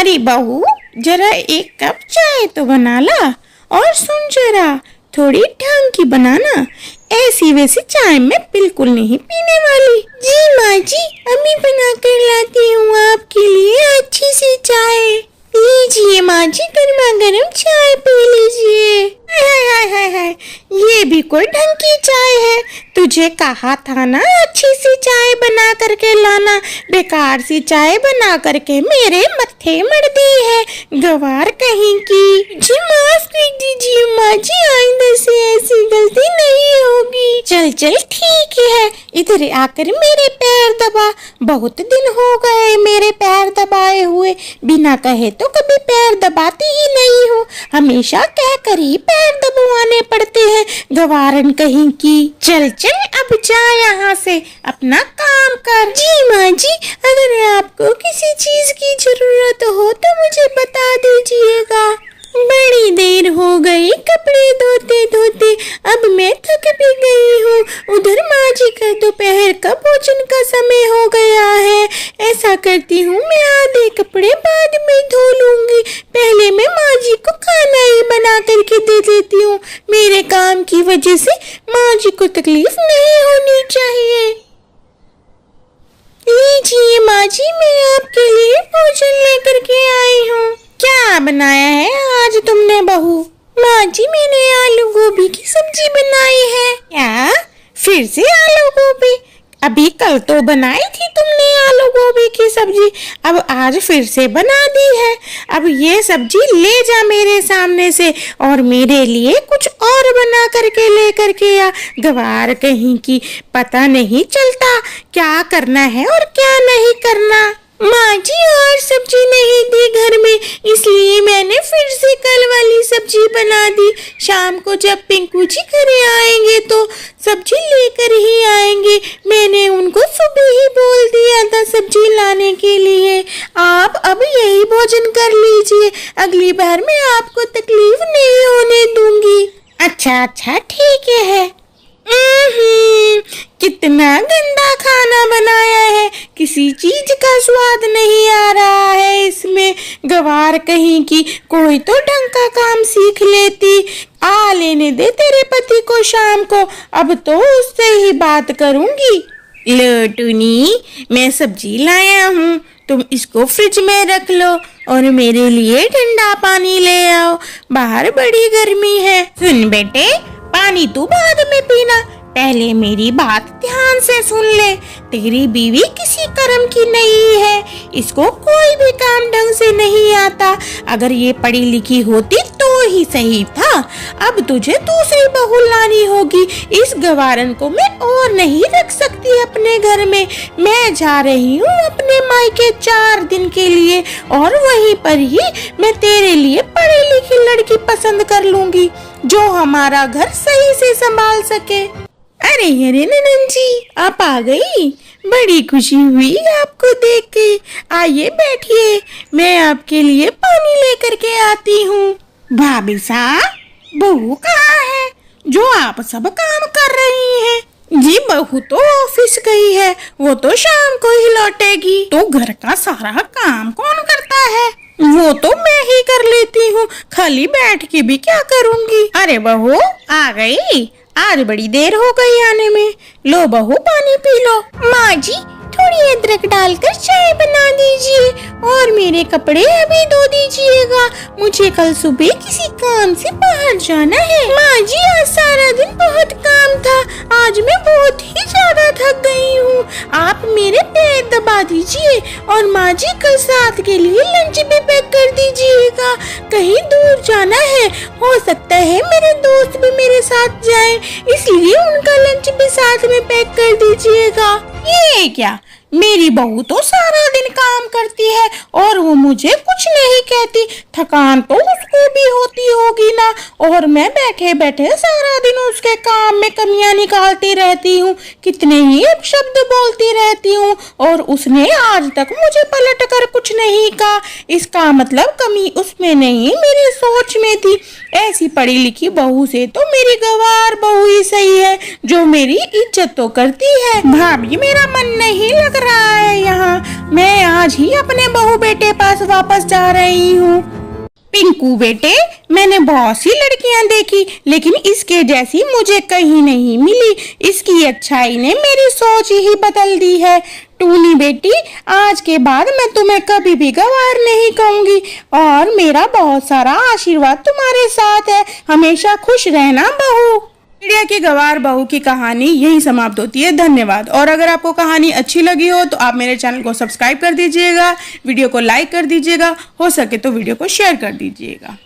अरे बहू, जरा एक कप चाय तो बना ला। और सुन जरा, थोड़ी ढंग की बनाना, ऐसी वैसी चाय मैं बिल्कुल नहीं पीने वाली। जी माँ जी, अम्मी बना कर लाती हूँ आपके लिए अच्छी सी चाय। लीजिए माँ जी, गर्मा गर्म चाय पी लीजिए। हाय हाय हाय हाय, ये भी कोई ढंग की चाय है? तुझे कहा था ना अच्छी सी चाय बना करके लाना, बेकार सी चाय बना करके मेरे मत्थे मर दी है, गवार कहीं की। जी माफ कर दीजिए माँ जी, आइंदा से ऐसी गलती नहीं होगी। चल चल ठीक है, इधर आकर मेरे पैर दबा। बहुत दिन हो गए मेरे पैर दबाए हुए, बिना कहे तो कभी पैर दबाती ही नहीं हूँ, हमेशा कह कर ही पैर दबवाने पड़ते हैं, गवारन कहीं की। चल चल अब जा यहाँ से, अपना काम कर। जी माँ जी, अगर आपको किसी चीज की जरूरत हो तो मुझे बता दीजिएगा। बड़ी देर हो गई कपड़े धोते धोते, अब मैं थक भी गई हूँ। उधर माँ जी का दोपहर का भोजन का समय हो गया है। ऐसा करती हूँ, मैं आधे कपड़े बाद में धो लूंगी, पहले मैं माँ जी को खाना ही बना करके दे देती हूँ। मेरे काम की वजह से माँ जी को तकलीफ नहीं होनी चाहिए। लीजिए माँ जी, मैं आपके लिए भोजन लेकर के आई हूँ। क्या बनाया है आज तुमने बहू? माँ जी, मैंने आलू गोभी की सब्जी बनाई है। क्या फिर से आलू गोभी? अभी कल तो बनाई थी तुमने आलू गोभी की सब्जी, अब आज फिर से बना दी है। अब ये सब्जी ले जा मेरे सामने से, और मेरे लिए कुछ और बना करके ले करके आ। गवार कहीं की, पता नहीं चलता क्या करना है और क्या नहीं करना। माँ जी, और सब्जी नहीं थी घर में, इसलिए मैंने फिर से कल वाली सब्जी बना दी। शाम को जब पिंकू जी घर आएंगे तो सब्जी लेकर ही आएंगे। मैंने उनको सुबह ही बोल दिया था सब्जी लाने के लिए। आप अब यही भोजन कर लीजिए, अगली बार मैं आपको तकलीफ नहीं होने दूंगी। अच्छा अच्छा ठीक है। कितना गंदा खाना बनाया है, किसी चीज का स्वाद नहीं आ रहा है इसमें। गवार कहीं की, कोई तो ढंग का काम सीख लेती। आ लेने दे तेरे पति को शाम को, अब तो उससे ही बात करूंगी। लो टूनी, मैं सब्जी लाया हूँ, तुम इसको फ्रिज में रख लो और मेरे लिए ठंडा पानी ले आओ, बाहर बड़ी गर्मी है। सुन बेटे, पानी तू बाद में पीना, पहले मेरी बात ध्यान से सुन ले। तेरी बीवी किसी कर्म की नहीं है, इसको कोई भी काम ढंग से नहीं आता। अगर ये पढ़ी लिखी होती तो ही सही था। अब तुझे दूसरी बहू लानी होगी। इस गवारन को मैं और नहीं रख सकती अपने घर में। मैं जा रही हूँ अपने मायके 4 दिन के लिए, और वहीं पर ही मैं तेरे लिए पढ़ी लिखी लड़की पसंद कर लूंगी, जो हमारा घर सही से संभाल सके। अरे अरे ननन जी, आप आ गई, बड़ी खुशी हुई आपको देख के। आइए बैठिए, मैं आपके लिए पानी लेकर के आती हूँ। भाभी साहब, बहू कहाँ है जो आप सब काम कर रही हैं? जी बहू तो ऑफिस गई है, वो तो शाम को ही लौटेगी। तो घर का सारा काम कौन करता है? वो तो मैं ही कर लेती हूँ, खाली बैठ के भी क्या करूँगी। अरे बहू आ गई, आज बड़ी देर हो गई आने में। लो बहू पानी पी लो। माँ जी, थोड़ी अदरक डालकर चाय बना दीजिए, और मेरे कपड़े अभी धो दीजिएगा, मुझे कल सुबह किसी काम से बाहर जाना है। माँ जी, आज सारा दिन बहुत काम था, आज मैं बहुत ही ज्यादा थक गई हूँ। आप मेरे पैर दबा दीजिए, और माँ जी कल साथ के लिए लंच भी पैक कर दीजिएगा। कहीं दूर जाना है, हो सकता है मेरे दोस्त भी मेरे साथ जाएं, इसलिए उनका लंच भी साथ में पैक कर दीजिएगा। ये क्या, मेरी बहू तो सारा दिन काम करती है और वो मुझे कुछ नहीं कहती। थकान तो उसको भी होती होगी ना, और मैं बैठे बैठे सारा दिन उसके काम में कमियां निकालती रहती हूँ, कितने ही शब्द बोलती रहती हूँ, और उसने आज तक मुझे पलट कर कुछ नहीं कहा। इसका मतलब कमी उसमें नहीं, मेरी सोच में थी। ऐसी पढ़ी लिखी बहू से तो मेरी गवार बहू ही सही है, जो मेरी इज्जत तो करती है। भाभी, मेरा मन नहीं लग कर रहा है यहाँ? मैं आज ही अपने बहू बेटे पास वापस जा रही हूँ। पिंकू बेटे, मैंने बहुत सी लड़कियां देखी, लेकिन इसके जैसी मुझे कहीं नहीं मिली। इसकी अच्छाई ने मेरी सोच ही बदल दी है। टूनी बेटी, आज के बाद मैं तुम्हें कभी भी गंवार नहीं कहूंगी और मेरा बहुत सारा आशीर्वाद तुम्हारे साथ है। हमेशा खुश रहना बहू। चिड़िया की गंवार बहू की कहानी यही समाप्त होती है। धन्यवाद। और अगर आपको कहानी अच्छी लगी हो तो आप मेरे चैनल को सब्सक्राइब कर दीजिएगा, वीडियो को लाइक कर दीजिएगा, हो सके तो वीडियो को शेयर कर दीजिएगा।